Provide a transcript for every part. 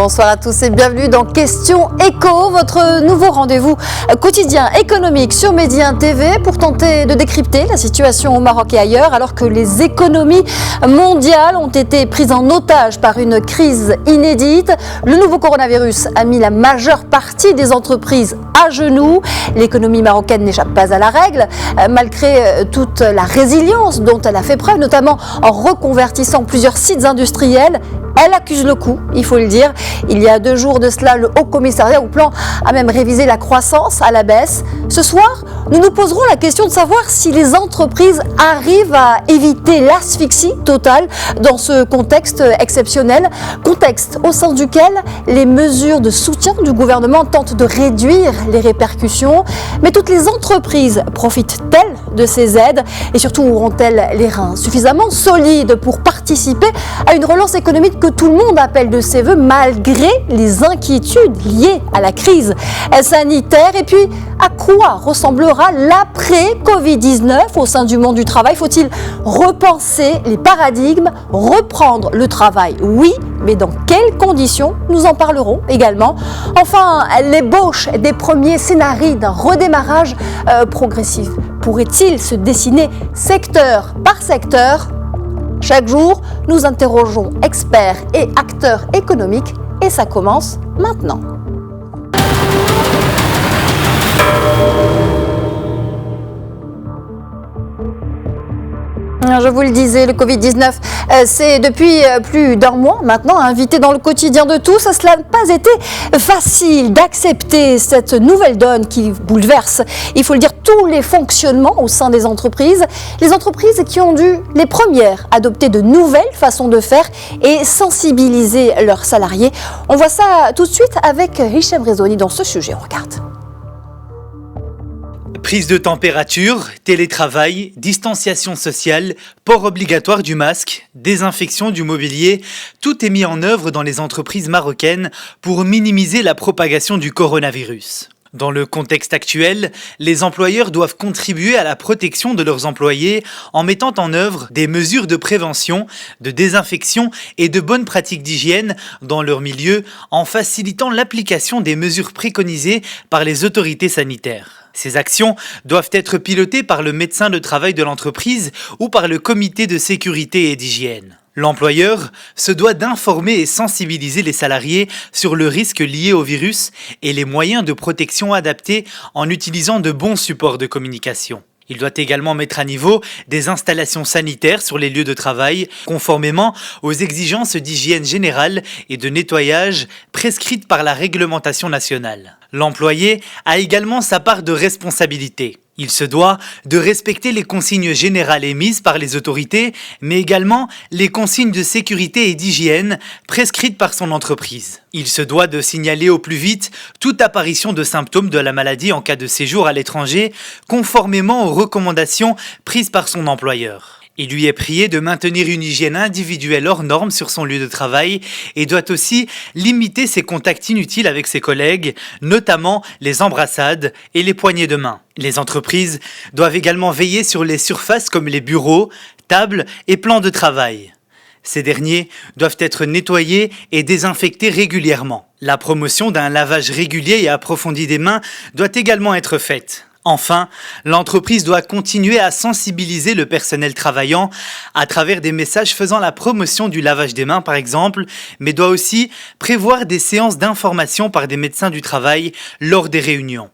Bonsoir à tous et bienvenue dans Question Éco, votre nouveau rendez-vous quotidien économique sur Média TV pour tenter de décrypter la situation au Maroc et ailleurs alors que les économies mondiales ont été prises en otage par une crise inédite. Le nouveau coronavirus a mis la majeure partie des entreprises à genoux. L'économie marocaine n'échappe pas à la règle malgré toute la résilience dont elle a fait preuve, notamment en reconvertissant plusieurs sites industriels. Elle accuse le coup, il faut le dire. Il y a 2 jours de cela, le Haut Commissariat au Plan a même révisé la croissance à la baisse. Ce soir, nous nous poserons la question de savoir si les entreprises arrivent à éviter l'asphyxie totale dans ce contexte exceptionnel, contexte au sein duquel les mesures de soutien du gouvernement tentent de réduire les répercussions. Mais toutes les entreprises profitent-elles de ces aides et surtout auront-elles les reins suffisamment solides pour participer à une relance économique que tout le monde appelle de ses voeux malgré les inquiétudes liées à la crise sanitaire? Et puis, à quoi ressemblera l'après-Covid-19 au sein du monde du travail? Faut-il repenser les paradigmes, reprendre le travail? Oui, mais dans quelles conditions? Nous en parlerons également. Enfin, l'ébauche des premiers scénarios d'un redémarrage progressif pourrait-il se dessiner secteur par secteur? Chaque jour, nous interrogeons experts et acteurs économiques et ça commence maintenant. Je vous le disais, le Covid-19, c'est depuis plus d'1 mois maintenant invité dans le quotidien de tous. Cela n'a pas été facile d'accepter cette nouvelle donne qui bouleverse, il faut le dire, tous les fonctionnements au sein des entreprises. Les entreprises qui ont dû les premières adopter de nouvelles façons de faire et sensibiliser leurs salariés. On voit ça tout de suite avec Hicham Rezoni dans ce sujet. On regarde. Prise de température, télétravail, distanciation sociale, port obligatoire du masque, désinfection du mobilier, tout est mis en œuvre dans les entreprises marocaines pour minimiser la propagation du coronavirus. Dans le contexte actuel, les employeurs doivent contribuer à la protection de leurs employés en mettant en œuvre des mesures de prévention, de désinfection et de bonnes pratiques d'hygiène dans leur milieu en facilitant l'application des mesures préconisées par les autorités sanitaires. Ces actions doivent être pilotées par le médecin de travail de l'entreprise ou par le comité de sécurité et d'hygiène. L'employeur se doit d'informer et sensibiliser les salariés sur le risque lié au virus et les moyens de protection adaptés en utilisant de bons supports de communication. Il doit également mettre à niveau des installations sanitaires sur les lieux de travail, conformément aux exigences d'hygiène générale et de nettoyage prescrites par la réglementation nationale. L'employé a également sa part de responsabilité. Il se doit de respecter les consignes générales émises par les autorités, mais également les consignes de sécurité et d'hygiène prescrites par son entreprise. Il se doit de signaler au plus vite toute apparition de symptômes de la maladie en cas de séjour à l'étranger, conformément aux recommandations prises par son employeur. Il lui est prié de maintenir une hygiène individuelle hors norme sur son lieu de travail et doit aussi limiter ses contacts inutiles avec ses collègues, notamment les embrassades et les poignées de main. Les entreprises doivent également veiller sur les surfaces comme les bureaux, tables et plans de travail. Ces derniers doivent être nettoyés et désinfectés régulièrement. La promotion d'un lavage régulier et approfondi des mains doit également être faite. Enfin, l'entreprise doit continuer à sensibiliser le personnel travaillant à travers des messages faisant la promotion du lavage des mains par exemple, mais doit aussi prévoir des séances d'information par des médecins du travail lors des réunions.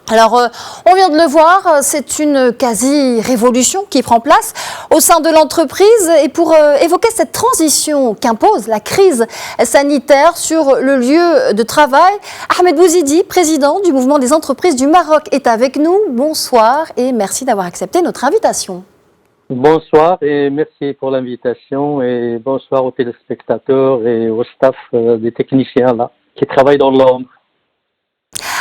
Alors, on vient de le voir, c'est une quasi-révolution qui prend place au sein de l'entreprise. Et pour évoquer cette transition qu'impose la crise sanitaire sur le lieu de travail, Ahmed Bouzidi, président du mouvement des entreprises du Maroc, est avec nous. Bonsoir et merci d'avoir accepté notre invitation. Bonsoir et merci pour l'invitation et bonsoir aux téléspectateurs et au staff des techniciens là qui travaillent dans l'ombre.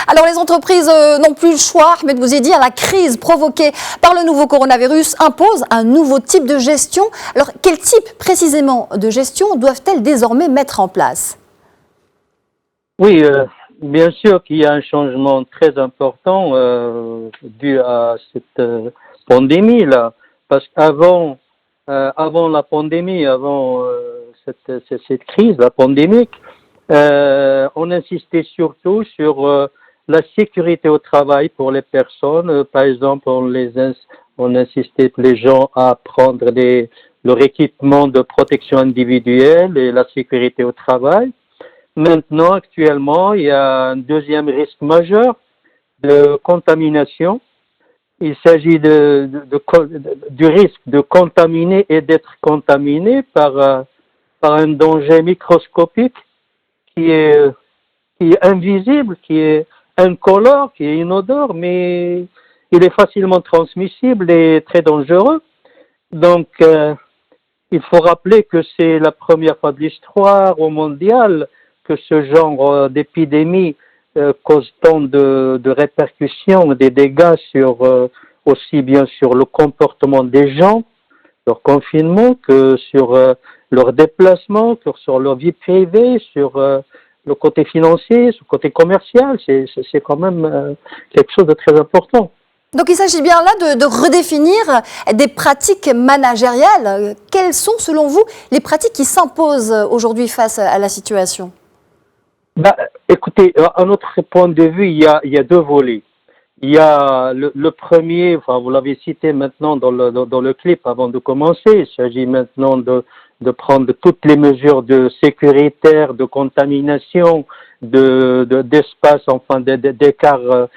Alors les entreprises n'ont plus le choix, Ahmed Bouzidi, la crise provoquée par le nouveau coronavirus impose un nouveau type de gestion. Alors quel type précisément de gestion doivent-elles désormais mettre en place? Oui, bien sûr qu'il y a un changement très important dû à cette pandémie là, parce qu'avant la pandémie, avant cette crise, la pandémique, on insistait surtout sur la sécurité au travail pour les personnes. Par exemple, on insistait les gens à prendre leur équipement de protection individuelle et la sécurité au travail. Maintenant, actuellement, il y a un deuxième risque majeur de contamination. Il s'agit du risque de contaminer et d'être contaminé par un danger microscopique qui est invisible, qui est incolore, qui est inodore, mais il est facilement transmissible et très dangereux. Donc, il faut rappeler que c'est la première fois de l'histoire au mondial que ce genre d'épidémie cause tant de répercussions, des dégâts sur aussi bien sur le comportement des gens, leur confinement, que sur leur déplacement, que sur leur vie privée, sur le côté financier, sur le côté commercial. C'est quand même quelque chose de très important. Donc il s'agit bien là de redéfinir des pratiques managériales. Quelles sont, selon vous, les pratiques qui s'imposent aujourd'hui face à la situation ? Écoutez, à notre point de vue, il y a deux volets. Il y a le premier, enfin vous l'avez cité maintenant dans le clip avant de commencer. Il s'agit maintenant de prendre toutes les mesures sécuritaires, de contamination, d'espace, enfin d'écart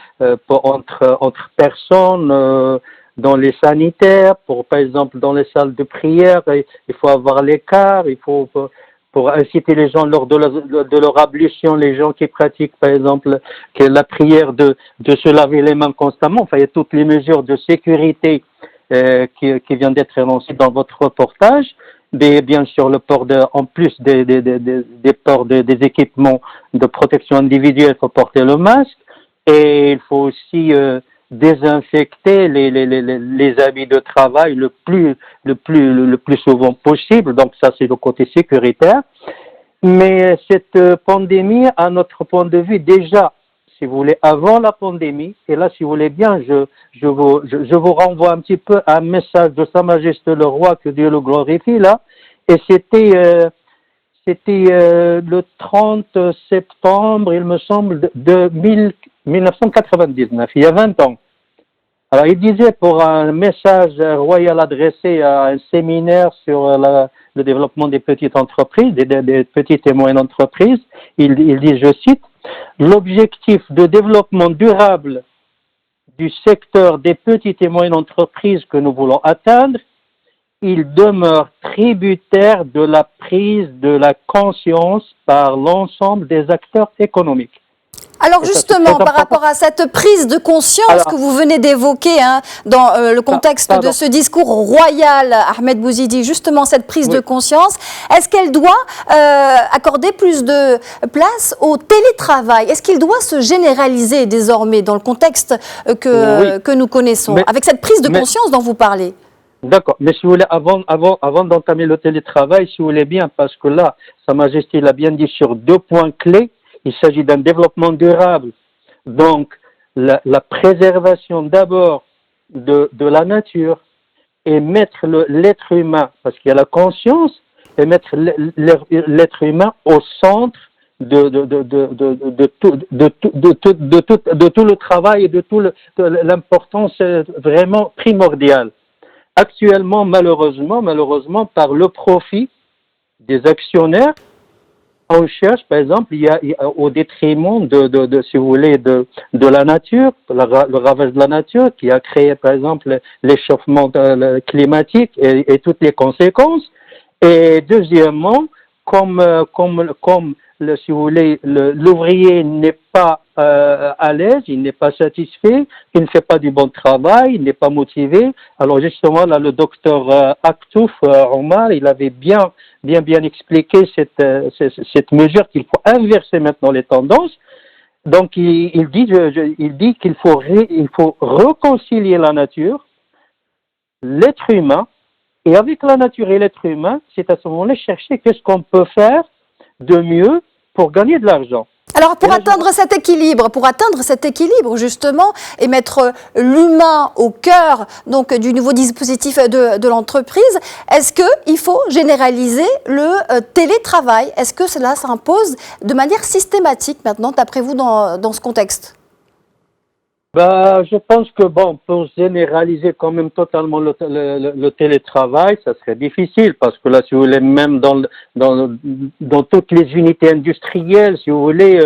entre personnes. Dans les sanitaires, par exemple dans les salles de prière, il faut avoir l'écart, il faut pour inciter les gens lors de leur ablution, les gens qui pratiquent par exemple que la prière de se laver les mains constamment. Enfin, il y a toutes les mesures de sécurité qui viennent d'être énoncées dans votre reportage. Bien sûr, le port en plus des ports des équipements de protection individuelle, il faut porter le masque et il faut aussi désinfecter les habits de travail le plus souvent possible. Donc ça, c'est le côté sécuritaire. Mais cette pandémie, à notre point de vue, déjà, si vous voulez, avant la pandémie, et là, si vous voulez bien, je vous renvoie un petit peu à un message de Sa Majesté le Roi, que Dieu le glorifie, là, et c'était le 30 septembre, il me semble, de 1999, il y a 20 ans. Alors, il disait pour un message royal adressé à un séminaire sur le développement des petites entreprises, des petites et moyennes entreprises, il dit, je cite, « L'objectif de développement durable du secteur des petites et moyennes entreprises que nous voulons atteindre, il demeure tributaire de la prise de la conscience par l'ensemble des acteurs économiques. » Alors justement, par rapport à cette prise de conscience que vous venez d'évoquer dans le contexte de ce discours royal, Ahmed Bouzidi, justement cette prise de conscience, est-ce qu'elle doit accorder plus de place au télétravail ? Est-ce qu'il doit se généraliser désormais dans le contexte que nous connaissons, avec cette prise de conscience dont vous parlez ? D'accord, mais si vous voulez, avant d'entamer le télétravail, si vous voulez bien, parce que là, Sa Majesté l'a bien dit sur deux points clés. Il s'agit d'un développement durable, donc la préservation d'abord de la nature et mettre l'être humain, parce qu'il y a la conscience, et mettre l'être humain au centre de tout le travail et de l'importance vraiment primordiale. Actuellement, malheureusement, par le profit des actionnaires, on cherche, par exemple, il y a au détriment si vous voulez, de la nature, le ravage de la nature qui a créé, par exemple, l'échauffement climatique et toutes les conséquences. Et deuxièmement, comme si vous voulez, l'ouvrier n'est pas à l'aise, il n'est pas satisfait, il ne fait pas du bon travail, il n'est pas motivé. Alors justement, là, le docteur Aktouf Omar, il avait bien expliqué cette mesure qu'il faut inverser maintenant les tendances. Donc il dit qu'il faut réconcilier la nature, l'être humain, et avec la nature et l'être humain, c'est à ce moment-là chercher qu'est-ce qu'on peut faire de mieux pour gagner de l'argent. Alors pour Et là, atteindre cet équilibre justement et mettre l'humain au cœur donc du nouveau dispositif de l'entreprise, est-ce qu'il faut généraliser le télétravail? Est-ce que cela s'impose de manière systématique maintenant, d'après vous, dans ce contexte? Je pense que pour généraliser quand même totalement le télétravail, ça serait difficile parce que là, si vous voulez, même dans toutes les unités industrielles, si vous voulez,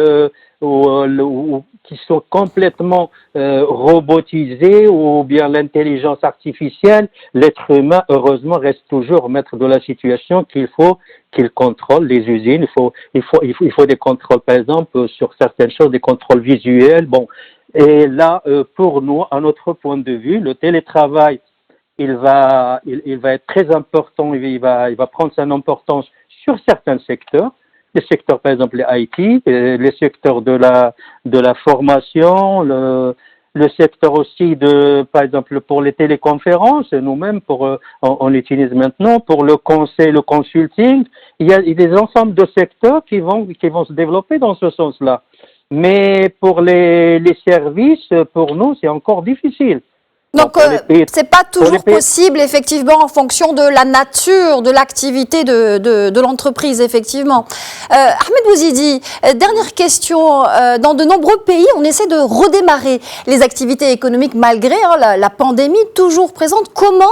qui sont complètement robotisées ou bien l'intelligence artificielle, l'être humain, heureusement, reste toujours maître de la situation qu'il contrôle les usines. Il faut des contrôles, par exemple, sur certaines choses, des contrôles visuels. Et là, pour nous, à notre point de vue, le télétravail, il va être très important, il va prendre son importance sur certains secteurs. Les secteurs, par exemple, les IT, les secteurs de la formation, le secteur aussi par exemple, pour les téléconférences, nous-mêmes, on l'utilise maintenant, pour le conseil, le consulting. Il y a des ensembles de secteurs qui vont se développer dans ce sens-là. Mais pour les services, pour nous, c'est encore difficile. Donc, c'est pas toujours possible, effectivement, en fonction de la nature de l'activité de l'entreprise, effectivement. Ahmed Bouzidi, dernière question. Dans de nombreux pays, on essaie de redémarrer les activités économiques malgré la pandémie toujours présente. Comment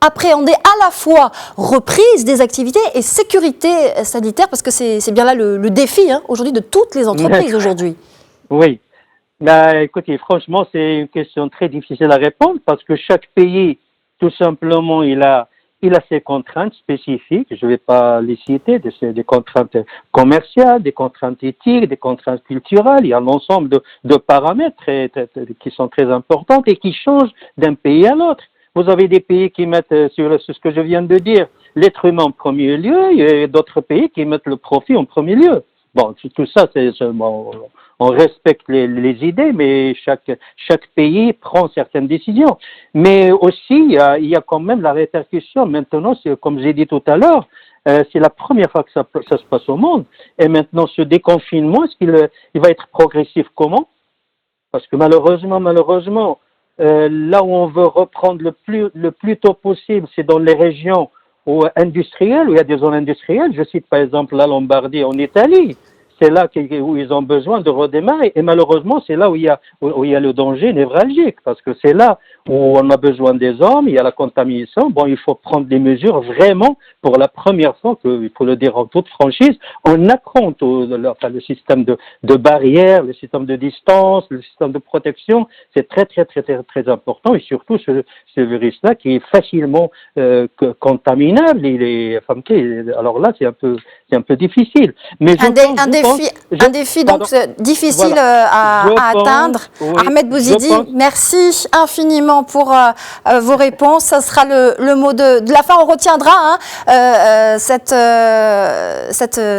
appréhender à la fois reprise des activités et sécurité sanitaire? Parce que c'est bien là le défi aujourd'hui de toutes les entreprises aujourd'hui. Oui. Écoutez, franchement, c'est une question très difficile à répondre parce que chaque pays, tout simplement, il a ses contraintes spécifiques. Je ne vais pas les citer, des contraintes commerciales, des contraintes éthiques, des contraintes culturelles. Il y a l'ensemble de paramètres qui sont très importants et qui changent d'un pays à l'autre. Vous avez des pays qui mettent, sur ce que je viens de dire, l'être humain en premier lieu et d'autres pays qui mettent le profit en premier lieu. Tout ça, on respecte les idées, mais chaque pays prend certaines décisions. Mais aussi, il y a quand même la répercussion. Maintenant, comme j'ai dit tout à l'heure, c'est la première fois que ça se passe au monde. Et maintenant, ce déconfinement, est-ce qu'il va être progressif? Comment? Parce que malheureusement, là où on veut reprendre le plus tôt possible, c'est dans les régions industrielles, où il y a des zones industrielles. Je cite par exemple la Lombardie en Italie. C'est là où ils ont besoin de redémarrer. Et malheureusement, c'est là où il y a le danger névralgique, parce que c'est là où on a besoin des hommes, il y a la contamination. Il faut prendre des mesures vraiment, pour la première fois, il faut le dire en toute franchise, on affronte le système de barrières, le système de distance, le système de protection. C'est très, très, très, très, très important. Et surtout, ce virus-là qui est facilement contaminable. Alors là, c'est un peu difficile. Mais un défi donc difficile à atteindre. Oui, Ahmed Bouzidi, merci infiniment pour vos réponses. Ça sera le mot de la fin. On retiendra cette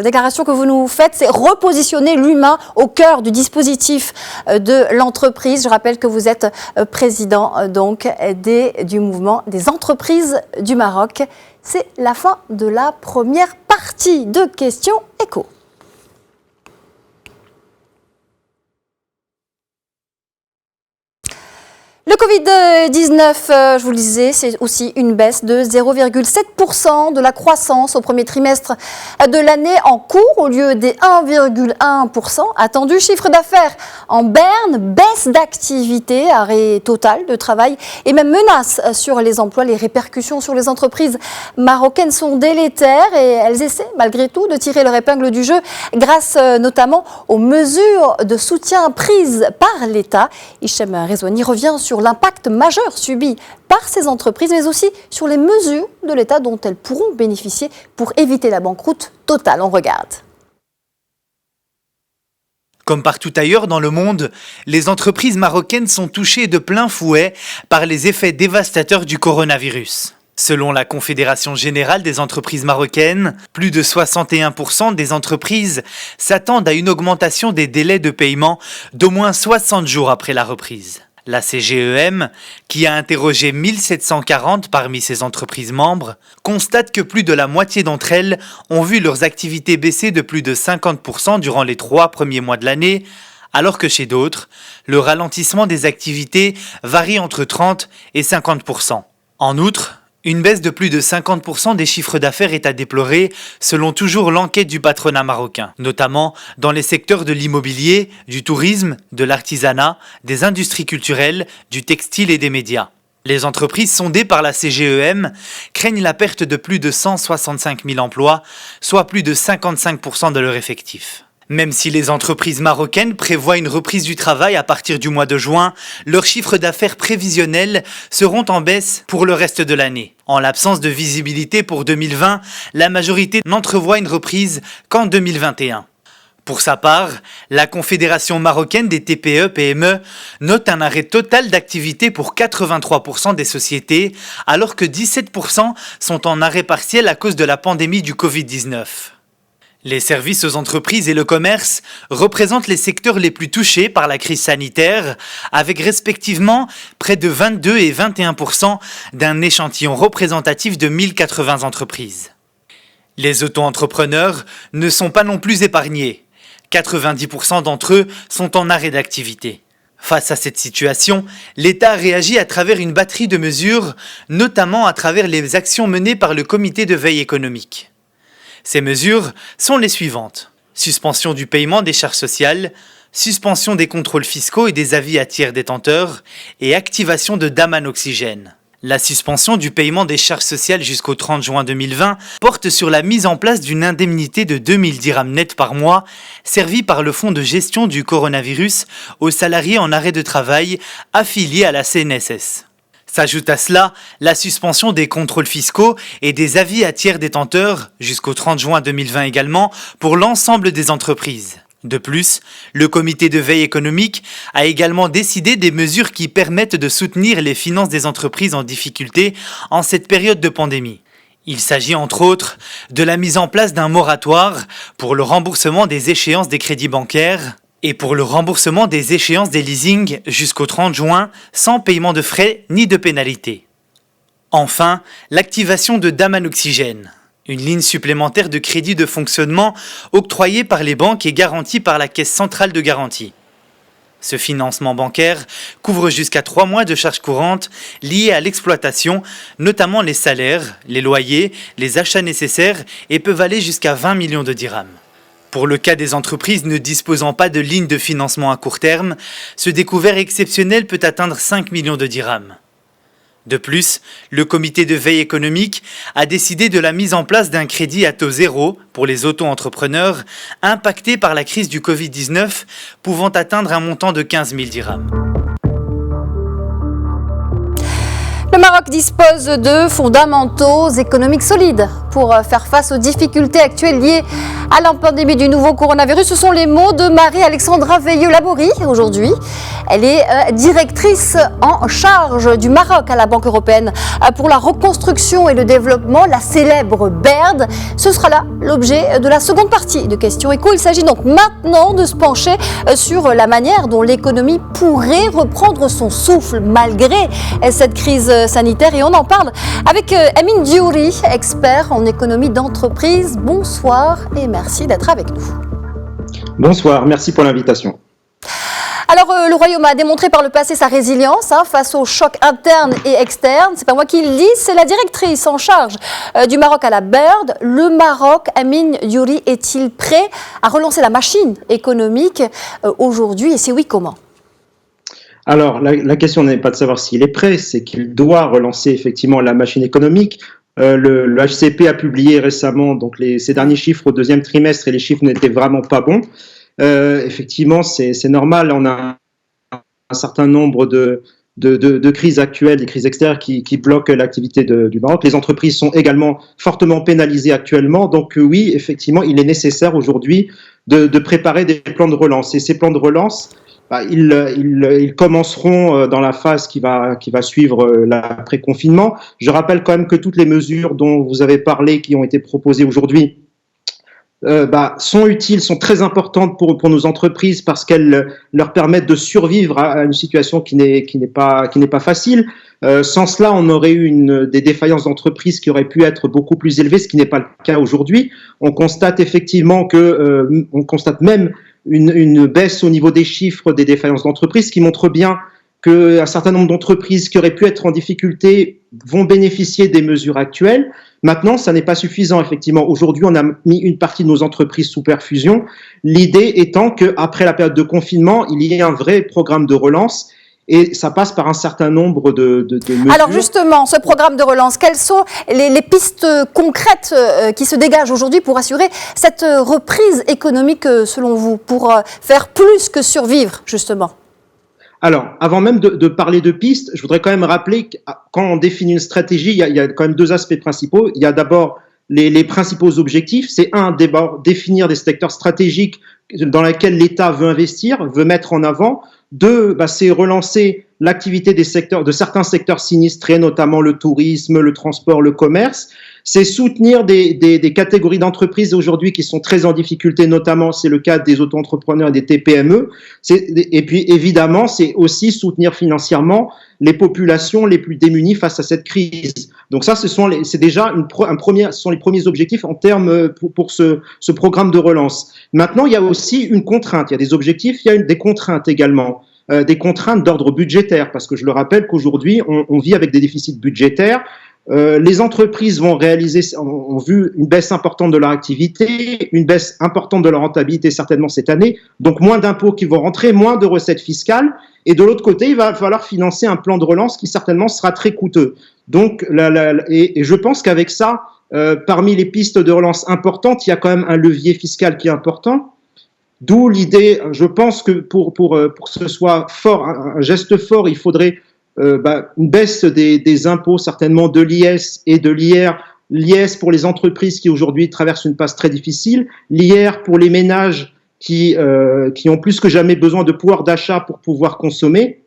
déclaration que vous nous faites, c'est repositionner l'humain au cœur du dispositif de l'entreprise. Je rappelle que vous êtes président donc du mouvement des entreprises du Maroc. C'est la fin de la première partie de Questions Éco. Le Covid-19, je vous le disais, c'est aussi une baisse de 0,7% de la croissance au premier trimestre de l'année en cours au lieu des 1,1% attendus. Chiffre d'affaires en berne, baisse d'activité, arrêt total de travail et même menace sur les emplois. Les répercussions sur les entreprises marocaines sont délétères et elles essaient malgré tout de tirer leur épingle du jeu grâce notamment aux mesures de soutien prises par l'État. Hichem Rezouani revient sur l'impact majeur subi par ces entreprises, mais aussi sur les mesures de l'État dont elles pourront bénéficier pour éviter la banqueroute totale. On regarde. Comme partout ailleurs dans le monde, les entreprises marocaines sont touchées de plein fouet par les effets dévastateurs du coronavirus. Selon la Confédération générale des entreprises marocaines, plus de 61% des entreprises s'attendent à une augmentation des délais de paiement d'au moins 60 jours après la reprise. La CGEM, qui a interrogé 1740 parmi ses entreprises membres, constate que plus de la moitié d'entre elles ont vu leurs activités baisser de plus de 50% durant les 3 premiers mois de l'année, alors que chez d'autres, le ralentissement des activités varie entre 30 et 50%. En outre, une baisse de plus de 50% des chiffres d'affaires est à déplorer, selon toujours l'enquête du patronat marocain, notamment dans les secteurs de l'immobilier, du tourisme, de l'artisanat, des industries culturelles, du textile et des médias. Les entreprises sondées par la CGEM craignent la perte de plus de 165 000 emplois, soit plus de 55% de leur effectif. Même si les entreprises marocaines prévoient une reprise du travail à partir du mois de juin, leurs chiffres d'affaires prévisionnels seront en baisse pour le reste de l'année. En l'absence de visibilité pour 2020, la majorité n'entrevoit une reprise qu'en 2021. Pour sa part, la Confédération marocaine des TPE-PME note un arrêt total d'activité pour 83% des sociétés, alors que 17% sont en arrêt partiel à cause de la pandémie du Covid-19. Les services aux entreprises et le commerce représentent les secteurs les plus touchés par la crise sanitaire, avec respectivement près de 22 et 21% d'un échantillon représentatif de 1080 entreprises. Les auto-entrepreneurs ne sont pas non plus épargnés. 90% d'entre eux sont en arrêt d'activité. Face à cette situation, l'État a réagi à travers une batterie de mesures, notamment à travers les actions menées par le comité de veille économique. Ces mesures sont les suivantes. Suspension du paiement des charges sociales, suspension des contrôles fiscaux et des avis à tiers détenteurs et activation de Daman Oxygène. La suspension du paiement des charges sociales jusqu'au 30 juin 2020 porte sur la mise en place d'une indemnité de 2000 dirhams net par mois, servie par le Fonds de gestion du coronavirus aux salariés en arrêt de travail affiliés à la CNSS. S'ajoute à cela la suspension des contrôles fiscaux et des avis à tiers détenteurs jusqu'au 30 juin 2020 également pour l'ensemble des entreprises. De plus, le comité de veille économique a également décidé des mesures qui permettent de soutenir les finances des entreprises en difficulté en cette période de pandémie. Il s'agit entre autres de la mise en place d'un moratoire pour le remboursement des échéances des crédits bancaires, et pour le remboursement des échéances des leasings jusqu'au 30 juin sans paiement de frais ni de pénalités. Enfin, l'activation de Daman Oxygène, une ligne supplémentaire de crédit de fonctionnement octroyée par les banques et garantie par la Caisse centrale de garantie. Ce financement bancaire couvre jusqu'à 3 mois de charges courantes liées à l'exploitation, notamment les salaires, les loyers, les achats nécessaires et peuvent aller jusqu'à 20 millions de dirhams. Pour le cas des entreprises ne disposant pas de ligne de financement à court terme, ce découvert exceptionnel peut atteindre 5 millions de dirhams. De plus, le comité de veille économique a décidé de la mise en place d'un crédit à taux zéro pour les auto-entrepreneurs impactés par la crise du Covid-19, pouvant atteindre un montant de 15 000 dirhams. Le Maroc dispose de fondamentaux économiques solides pour faire face aux difficultés actuelles liées à la pandémie du nouveau coronavirus. Ce sont les mots de Marie-Alexandra Veilleux-Laborie aujourd'hui. Elle est directrice en charge du Maroc à la Banque européenne pour la reconstruction et le développement, la célèbre BERD. Ce sera là l'objet de la seconde partie de Questions Éco. Il s'agit donc maintenant de se pencher sur la manière dont l'économie pourrait reprendre son souffle malgré cette crise sanitaire. Et on en parle avec Amine Diouri, expert en économie d'entreprise. Bonsoir et merci d'être avec nous. Bonsoir, merci pour l'invitation. Alors, le Royaume a démontré par le passé sa résilience face aux chocs internes et externes. C'est pas moi qui le dis, c'est la directrice en charge du Maroc à la BERD. Le Maroc, Amine Diouri, est-il prêt à relancer la machine économique aujourd'hui? Et si oui, comment? Alors, la question n'est pas de savoir s'il est prêt, c'est qu'il doit relancer effectivement la machine économique. Le HCP a publié récemment donc ses derniers chiffres au deuxième trimestre et les chiffres n'étaient vraiment pas bons. Effectivement, c'est normal, on a un certain nombre de crises actuelles, des crises externes qui bloquent l'activité du Maroc. Les entreprises sont également fortement pénalisées actuellement, donc oui, effectivement, il est nécessaire aujourd'hui de préparer des plans de relance. Et ces plans de relance, ils commenceront dans la phase qui va suivre l'après-confinement. Je rappelle quand même que toutes les mesures dont vous avez parlé, qui ont été proposées aujourd'hui, sont utiles, sont très importantes pour nos entreprises parce qu'elles leur permettent de survivre à une situation qui n'est pas facile. Sans cela, on aurait eu des défaillances d'entreprises qui auraient pu être beaucoup plus élevées, ce qui n'est pas le cas aujourd'hui. On constate effectivement on constate même une baisse au niveau des chiffres des défaillances d'entreprises, qui montre bien qu'un certain nombre d'entreprises qui auraient pu être en difficulté vont bénéficier des mesures actuelles. Maintenant, ça n'est pas suffisant, effectivement. Aujourd'hui, on a mis une partie de nos entreprises sous perfusion. L'idée étant qu'après la période de confinement, il y ait un vrai programme de relance. Et ça passe par un certain nombre de mesures. Alors justement, ce programme de relance, quelles sont les pistes concrètes qui se dégagent aujourd'hui pour assurer cette reprise économique selon vous, pour faire plus que survivre justement ? Alors, avant même de parler de pistes, je voudrais quand même rappeler que quand on définit une stratégie, il y a quand même deux aspects principaux. Il y a d'abord les principaux objectifs. C'est d'abord définir des secteurs stratégiques dans lesquels l'État veut investir, veut mettre en avant. Deux, c'est relancer l'activité de certains secteurs sinistrés, notamment le tourisme, le transport, le commerce. C'est soutenir des catégories d'entreprises aujourd'hui qui sont très en difficulté, notamment c'est le cas des auto-entrepreneurs et des TPME. Et puis évidemment, c'est aussi soutenir financièrement les populations les plus démunies face à cette crise. Donc ça, ce sont les premiers objectifs en termes pour ce programme de relance. Maintenant, il y a aussi une contrainte. Il y a des objectifs, il y a des contraintes également. Des contraintes d'ordre budgétaire, parce que je le rappelle qu'aujourd'hui, on vit avec des déficits budgétaires. Les entreprises ont vu une baisse importante de leur activité, une baisse importante de leur rentabilité certainement cette année, donc moins d'impôts qui vont rentrer, moins de recettes fiscales, et de l'autre côté, il va falloir financer un plan de relance qui certainement sera très coûteux. Donc, et je pense qu'avec ça, parmi les pistes de relance importantes, il y a quand même un levier fiscal qui est important. D'où l'idée, je pense que pour que ce soit fort, un geste fort, il faudrait une baisse des impôts, certainement de l'IS et de l'IR. L'IS pour les entreprises qui aujourd'hui traversent une passe très difficile, l'IR pour les ménages qui ont plus que jamais besoin de pouvoir d'achat pour pouvoir consommer.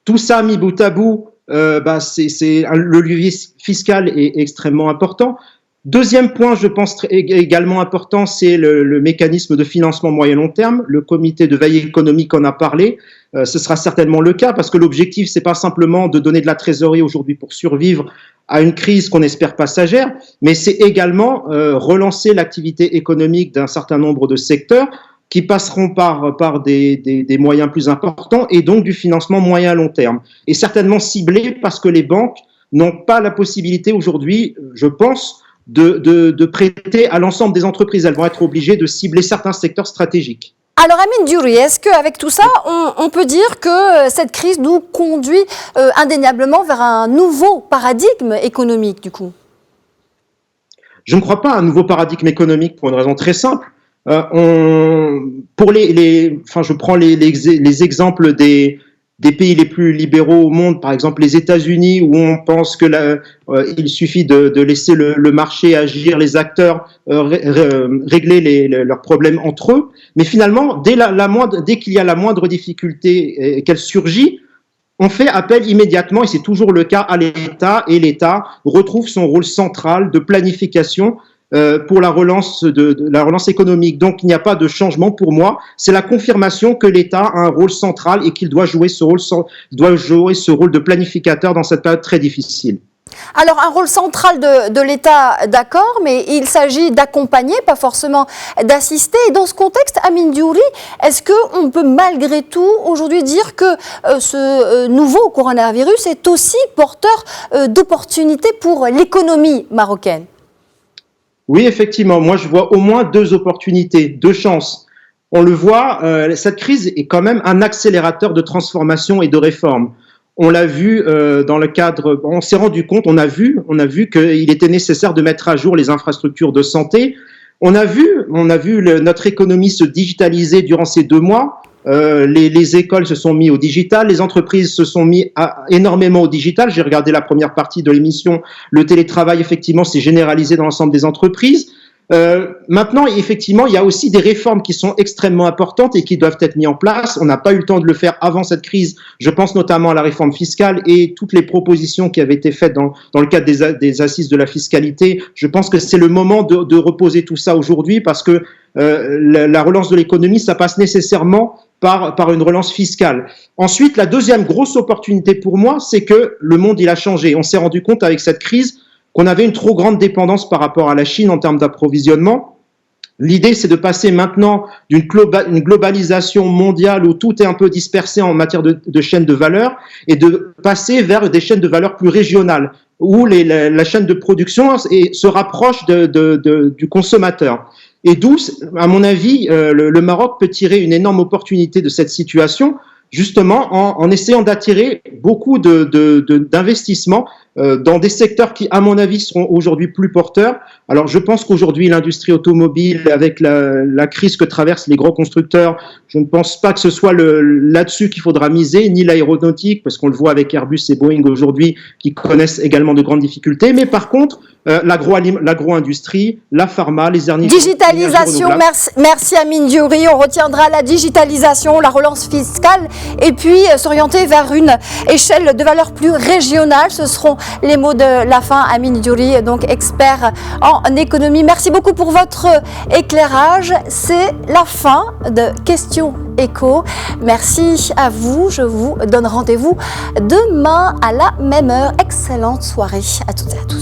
Tout ça mis bout à bout, le levier fiscal est extrêmement important. Deuxième point, je pense également important, c'est le mécanisme de financement moyen-long terme. Le comité de veille économique en a parlé. Ce sera certainement le cas parce que l'objectif, c'est pas simplement de donner de la trésorerie aujourd'hui pour survivre à une crise qu'on espère passagère, mais c'est également relancer l'activité économique d'un certain nombre de secteurs qui passeront par des moyens plus importants et donc du financement moyen à long terme. Et certainement ciblé parce que les banques n'ont pas la possibilité aujourd'hui, je pense, de prêter à l'ensemble des entreprises. Elles vont être obligées de cibler certains secteurs stratégiques. Alors Amine Diouri, est-ce qu'avec tout ça, on peut dire que cette crise nous conduit indéniablement vers un nouveau paradigme économique du coup ? Je ne crois pas à un nouveau paradigme économique pour une raison très simple. Je prends les exemples des pays les plus libéraux au monde, par exemple les États-Unis, où on pense que il suffit de laisser le marché agir, les acteurs régler leurs problèmes entre eux. Mais finalement, dès qu'il y a la moindre difficulté et qu'elle surgit, on fait appel immédiatement, et c'est toujours le cas, à l'État, et l'État retrouve son rôle central de planification pour la relance économique. Donc, il n'y a pas de changement pour moi. C'est la confirmation que l'État a un rôle central et qu'il doit jouer ce rôle de planificateur dans cette période très difficile. Alors, un rôle central de l'État, d'accord, mais il s'agit d'accompagner, pas forcément d'assister. Et dans ce contexte, Amine Diouri, est-ce qu'on peut malgré tout aujourd'hui dire que ce nouveau coronavirus est aussi porteur d'opportunités pour l'économie marocaine ? Oui, effectivement. Moi, je vois au moins deux opportunités, deux chances. On le voit, cette crise est quand même un accélérateur de transformation et de réforme. On l'a vu dans le cadre, on s'est rendu compte, on a vu qu'il était nécessaire de mettre à jour les infrastructures de santé. On a vu notre économie se digitaliser durant ces 2 mois. Les écoles se sont mis au digital, les entreprises se sont mis énormément au digital. J'ai regardé la première partie de l'émission. Le télétravail, effectivement, s'est généralisé dans l'ensemble des entreprises. Maintenant, effectivement, il y a aussi des réformes qui sont extrêmement importantes et qui doivent être mises en place. On n'a pas eu le temps de le faire avant cette crise. Je pense notamment à la réforme fiscale et toutes les propositions qui avaient été faites dans le cadre des assises de la fiscalité. Je pense que c'est le moment de reposer tout ça aujourd'hui parce que la relance de l'économie, ça passe nécessairement par une relance fiscale. Ensuite, la deuxième grosse opportunité pour moi, c'est que le monde, il a changé. On s'est rendu compte avec cette crise qu'on avait une trop grande dépendance par rapport à la Chine en termes d'approvisionnement. L'idée, c'est de passer maintenant d'une globalisation mondiale où tout est un peu dispersé en matière de chaînes de valeur et de passer vers des chaînes de valeur plus régionales où la chaîne de production se rapproche du consommateur. Et d'où, à mon avis, le Maroc peut tirer une énorme opportunité de cette situation, justement en essayant d'attirer beaucoup d'investissements dans des secteurs qui, à mon avis, seront aujourd'hui plus porteurs. Alors, je pense qu'aujourd'hui, l'industrie automobile, avec la crise que traversent les gros constructeurs, je ne pense pas que ce soit là-dessus qu'il faudra miser, ni l'aéronautique, parce qu'on le voit avec Airbus et Boeing aujourd'hui, qui connaissent également de grandes difficultés. Mais par contre, l'agro-industrie, la pharma, les énergies digitalisation, merci Amine Diouri. On retiendra la digitalisation, la relance fiscale et puis s'orienter vers une échelle de valeur plus régionale. Ce seront les mots de la fin. Amine Diouri, donc expert en économie. Merci beaucoup pour votre éclairage. C'est la fin de Questions Éco. Merci à vous. Je vous donne rendez-vous demain à la même heure. Excellente soirée à toutes et à tous.